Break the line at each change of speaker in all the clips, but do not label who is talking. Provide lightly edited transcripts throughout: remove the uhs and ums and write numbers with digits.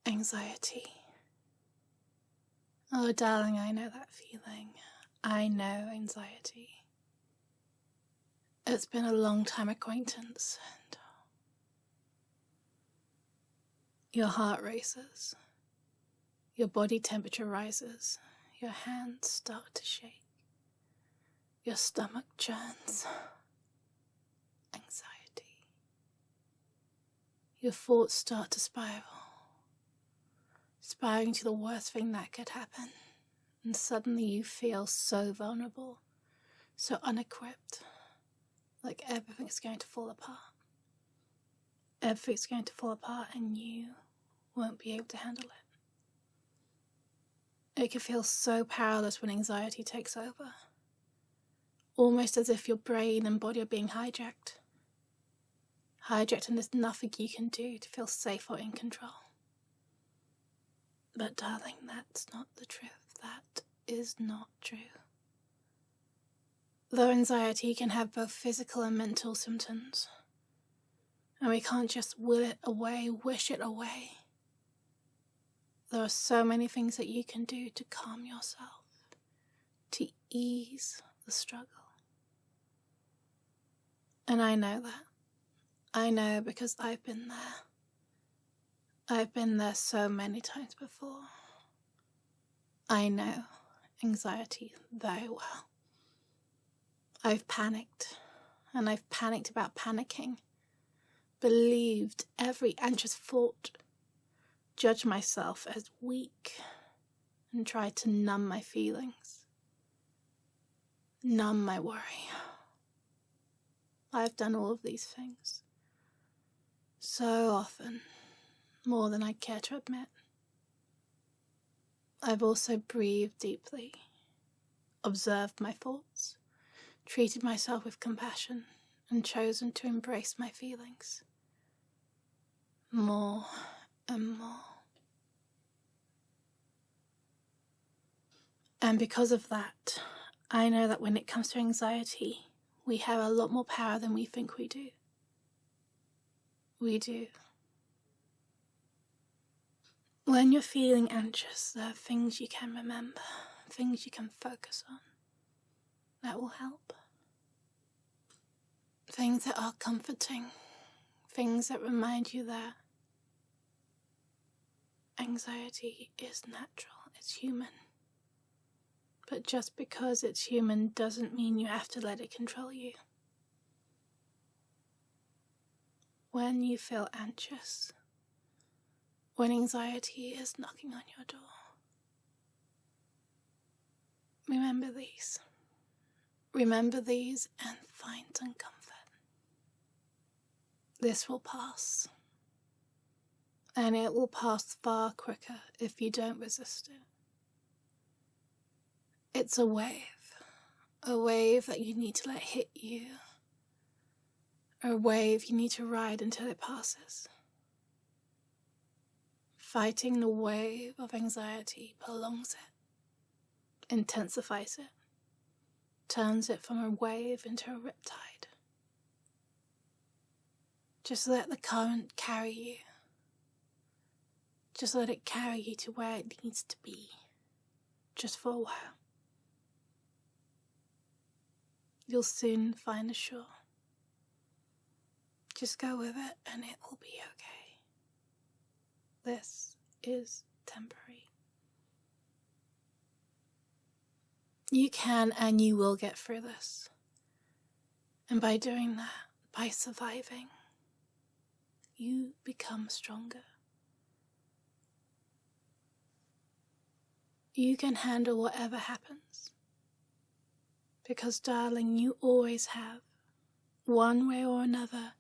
Anxiety. Oh, darling, I know that feeling. I know anxiety. It's been a long time acquaintance, and your heart races, your body temperature rises, your hands start to shake, your stomach churns. Anxiety. Your thoughts start to spiral, spiraling to the worst thing that could happen, and suddenly you feel so vulnerable, so unequipped, like everything's going to fall apart. Everything's going to fall apart and you won't be able to handle it. It can feel so powerless when anxiety takes over, almost as if your brain and body are being hijacked and there's nothing you can do to feel safe or in control. But darling, that's not the truth. That is not true. Though anxiety can have both physical and mental symptoms, and we can't just will it away, wish it away. There are so many things that you can do to calm yourself, to ease the struggle. And I know that. I know because I've been there. I've been there so many times before. I know anxiety very well. I've panicked, and I've panicked about panicking, believed every anxious thought, judged myself as weak, and tried to numb my feelings, numb my worry. I've done all of these things so often, more than I'd care to admit. I've also breathed deeply, observed my thoughts, treated myself with compassion, and chosen to embrace my feelings more and more. And because of that, I know that when it comes to anxiety, we have a lot more power than we think we do. We do. When you're feeling anxious, there are things you can remember, things you can focus on that will help. Things that are comforting, things that remind you that anxiety is natural, it's human. But just because it's human doesn't mean you have to let it control you. When you feel anxious, when anxiety is knocking on your door, remember these. Remember these and find some comfort. This will pass. And it will pass far quicker if you don't resist it. It's a wave that you need to let hit you, a wave you need to ride until it passes. Fighting the wave of anxiety prolongs it, intensifies it, turns it from a wave into a riptide. Just let the current carry you. Just let it carry you to where it needs to be, just for a while. You'll soon find the shore. Just go with it and it will be okay. This is temporary. You can and you will get through this. And by doing that, by surviving, you become stronger. You can handle whatever happens. Because, darling, you always have. One way or another,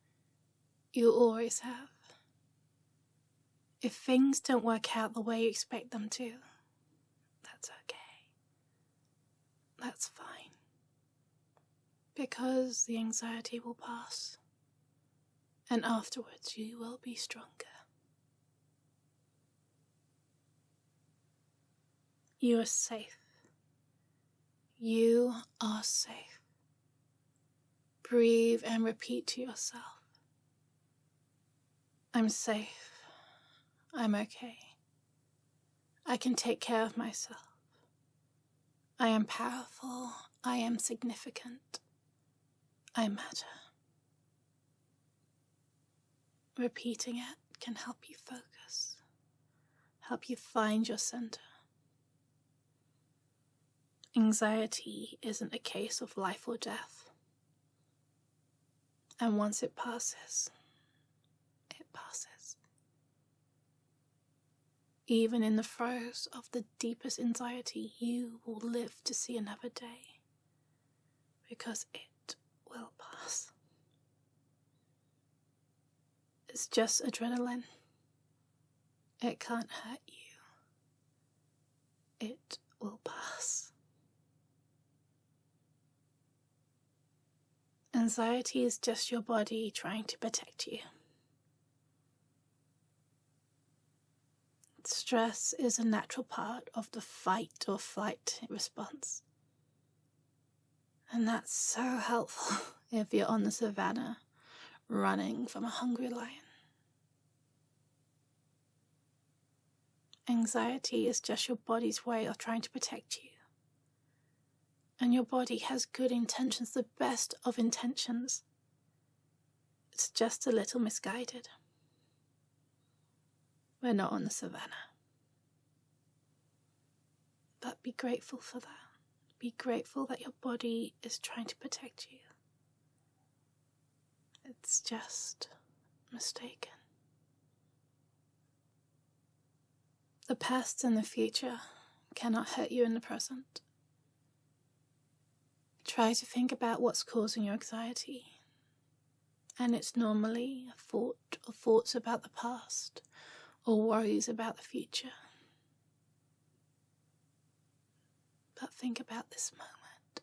you always have. If things don't work out the way you expect them to, that's okay. That's fine. Because the anxiety will pass. And afterwards you will be stronger. You are safe. You are safe. Breathe and repeat to yourself. I'm safe. I'm okay. I can take care of myself. I am powerful. I am significant. I matter. Repeating it can help you focus, help you find your center. Anxiety isn't a case of life or death. And once it passes, it passes. Even in the throes of the deepest anxiety, you will live to see another day, because it will pass. It's just adrenaline. It can't hurt you. It will pass. Anxiety is just your body trying to protect you. Stress is a natural part of the fight or flight response. And that's so helpful if you're on the savannah running from a hungry lion. Anxiety is just your body's way of trying to protect you. And your body has good intentions, the best of intentions. It's just a little misguided. We're not on the savannah. But be grateful for that. Be grateful that your body is trying to protect you. It's just mistaken. The past and the future cannot hurt you in the present. Try to think about what's causing your anxiety. And it's normally a thought or thoughts about the past or worries about the future. But think about this moment.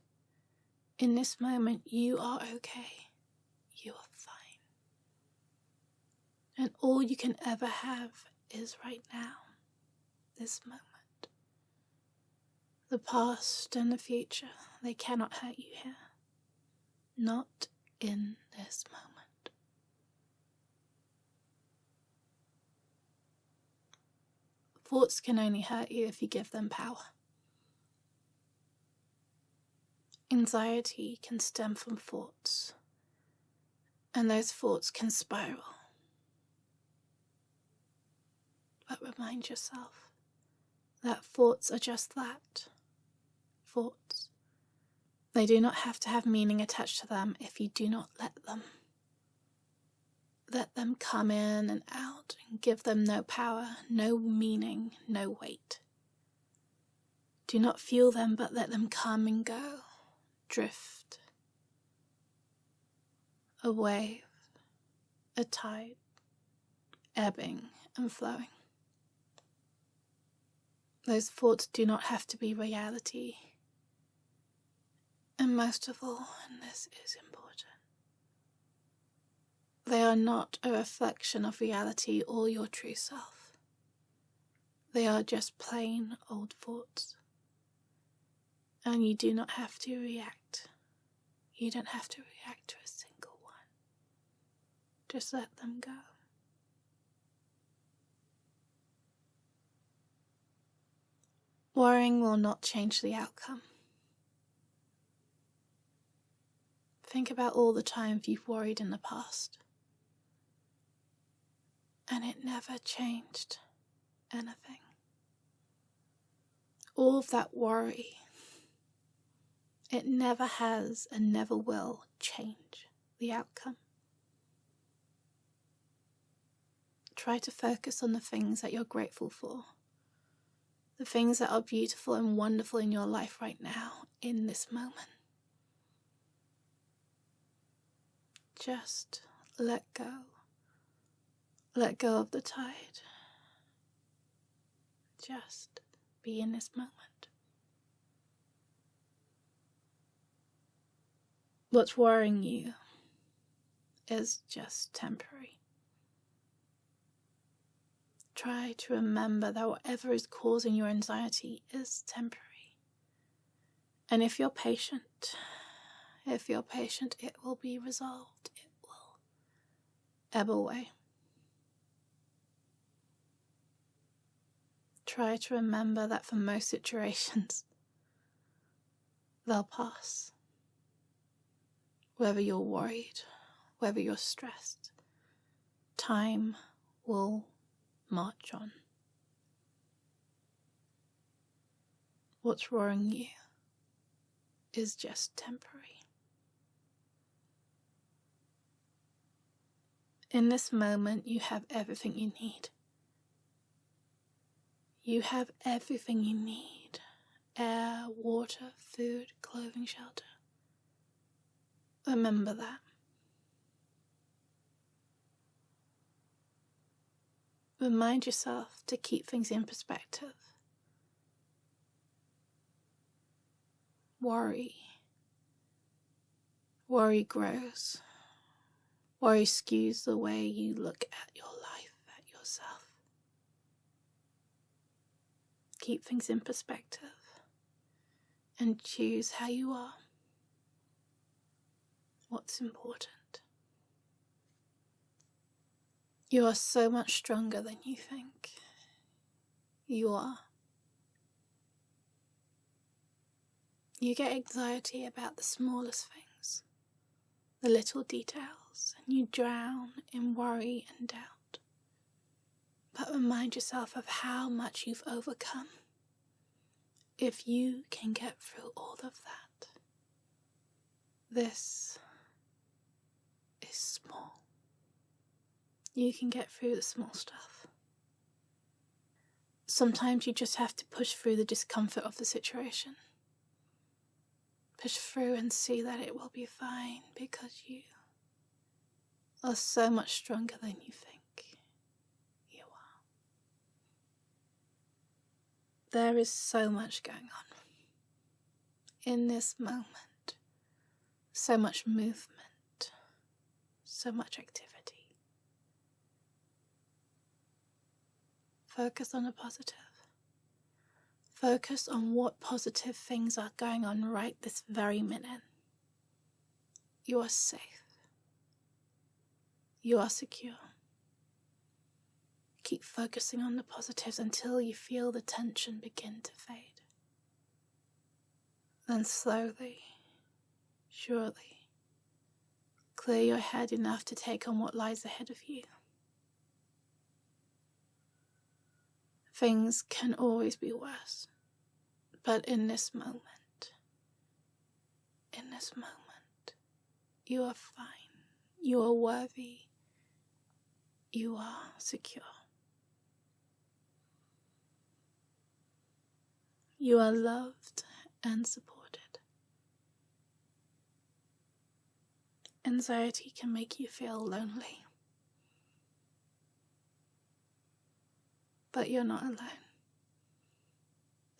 In this moment, you are okay. You are fine. And all you can ever have is right now, this moment. The past and the future, they cannot hurt you here. Not in this moment. Thoughts can only hurt you if you give them power. Anxiety can stem from thoughts, and those thoughts can spiral. But remind yourself that thoughts are just that, thoughts. They do not have to have meaning attached to them if you do not let them. Let them come in and out and give them no power, no meaning, no weight. Do not feel them, but let them come and go, drift. A wave, a tide, ebbing and flowing. Those thoughts do not have to be reality. And most of all, and this is important, they are not a reflection of reality or your true self. They are just plain old thoughts. And you do not have to react. You don't have to react to a single one. Just let them go. Worrying will not change the outcome. Think about all the times you've worried in the past. And it never changed anything. All of that worry, it never has and never will change the outcome. Try to focus on the things that you're grateful for. The things that are beautiful and wonderful in your life right now, in this moment. Just let go. Let go of the tide. Just be in this moment. What's worrying you is just temporary. Try to remember that whatever is causing your anxiety is temporary. And if you're patient, it will be resolved. It will ebb away. try to remember that for most situations, they'll pass. Whether you're worried, whether you're stressed, time will march on. What's worrying you is just temporary. In this moment, you have everything you need. You have everything you need. Air, water, food, clothing, shelter. Remember that. Remind yourself to keep things in perspective. Worry grows. Worry skews the way you look at your life, at yourself. Keep things in perspective and choose how you are. What's important? You are so much stronger than you think. You are. You get anxiety about the smallest things, the little details, and you drown in worry and doubt. But remind yourself of how much you've overcome. If you can get through all of that, this is small. You can get through the small stuff. Sometimes you just have to push through the discomfort of the situation. Push through and see that it will be fine because you are so much stronger than you think you are. There is so much going on in this moment, so much movement, so much activity. Focus on the positive. Focus on what positive things are going on right this very minute. You are safe. You are secure. Keep focusing on the positives until you feel the tension begin to fade. Then slowly, surely, clear your head enough to take on what lies ahead of you. Things can always be worse, but in this moment, you are fine, you are worthy, you are secure. You are loved and supported. Anxiety can make you feel lonely. But you're not alone.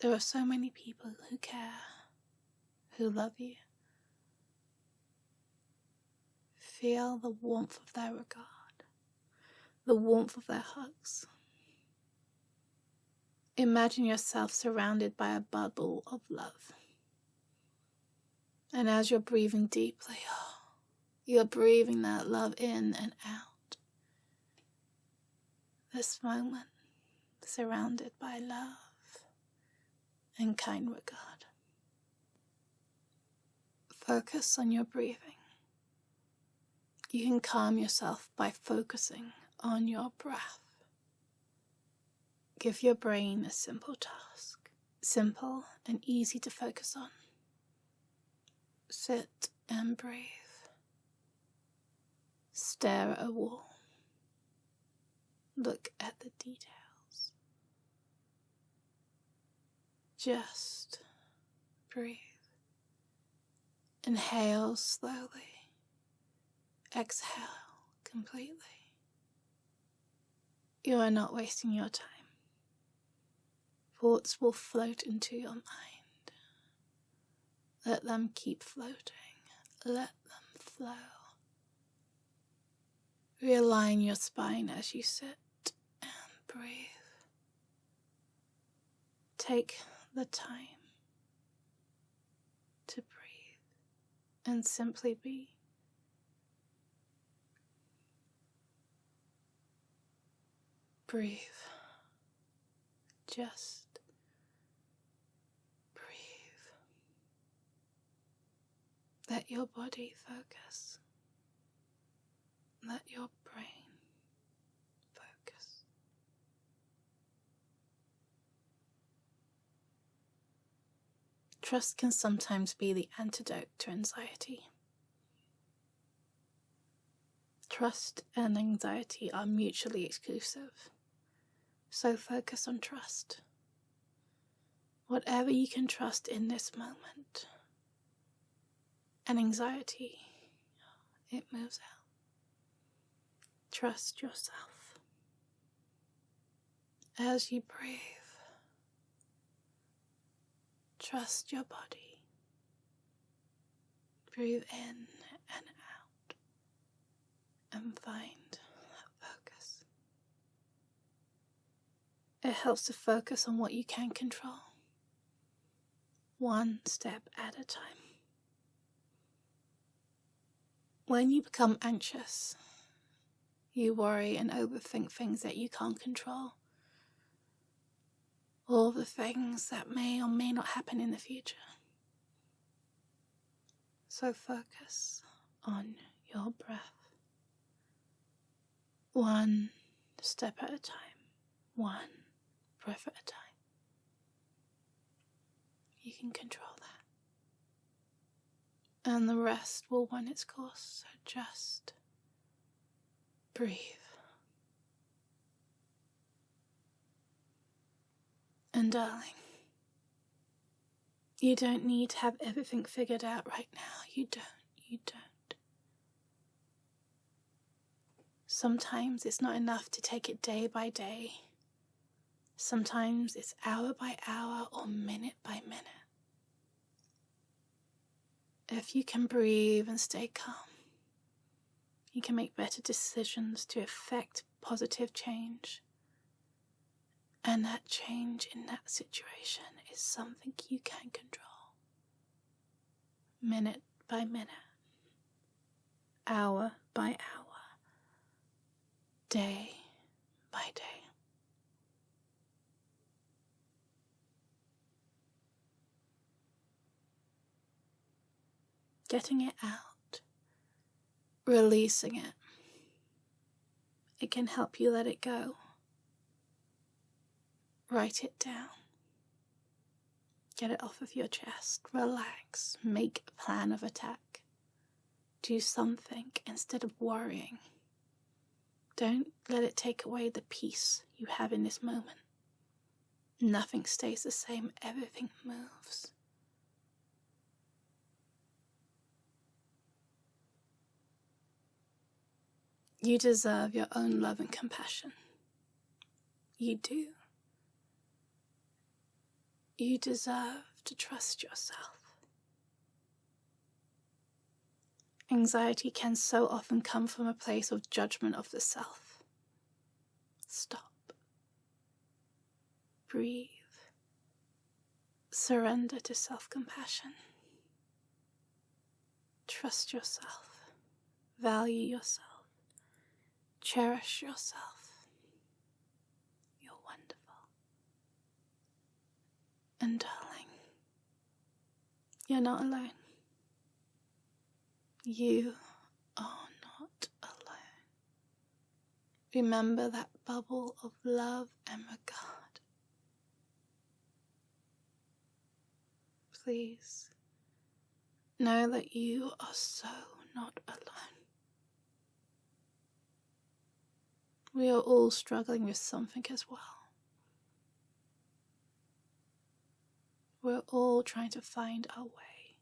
There are so many people who care, who love you. Feel the warmth of their regard, the warmth of their hugs. Imagine yourself surrounded by a bubble of love. And as you're breathing deeply, you're breathing that love in and out. This moment, surrounded by love and kind regard. Focus on your breathing. You can calm yourself by focusing on your breath. Give your brain a simple task, simple and easy to focus on. Sit and breathe. Stare at a wall. Look at the details. Just breathe. Inhale slowly. Exhale completely. You are not wasting your time. Thoughts will float into your mind. Let them keep floating. Let them flow. Realign your spine as you sit and breathe. Take the time to breathe and simply be. Breathe. Just breathe. Let your body focus. Let your brain focus. Trust can sometimes be the antidote to anxiety. Trust and anxiety are mutually exclusive, so focus on trust. Whatever you can trust in this moment, and anxiety, it moves out. Trust yourself. As you breathe, trust your body. Breathe in and out and find that focus. It helps to focus on what you can control, one step at a time. When you become anxious, you worry and overthink things that you can't control, all the things that may or may not happen in the future. So focus on your breath. One step at a time, one breath at a time. You can control that. And the rest will run its course, so just breathe. And darling, you don't need to have everything figured out right now. You don't. Sometimes it's not enough to take it day by day. Sometimes it's hour by hour or minute by minute. If you can breathe and stay calm, you can make better decisions to effect positive change. And that change in that situation is something you can control. Minute by minute, hour by hour, day by day. Getting it out, releasing it. It can help you let it go. Write it down. Get it off of your chest. Relax. Make a plan of attack. Do something instead of worrying. Don't let it take away the peace you have in this moment. Nothing stays the same. Everything moves. You deserve your own love and compassion. You do. You deserve to trust yourself. Anxiety can so often come from a place of judgment of the self. Stop. Breathe. Surrender to self-compassion. Trust yourself. Value yourself. Cherish yourself. You're wonderful. And darling, you're not alone. You are not alone. Remember that bubble of love and regard. Please know that you are so not alone. We are all struggling with something as well. We're all trying to find our way.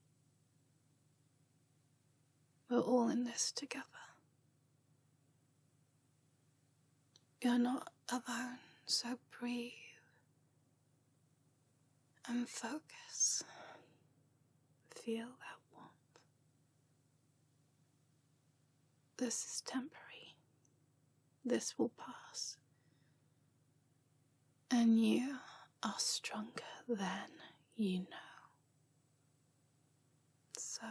We're all in this together. You're not alone, so breathe and focus. Feel that warmth. This is temporary. This will pass. And you are stronger than you know. So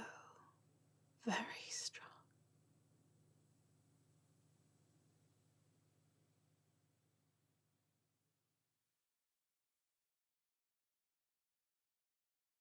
very strong.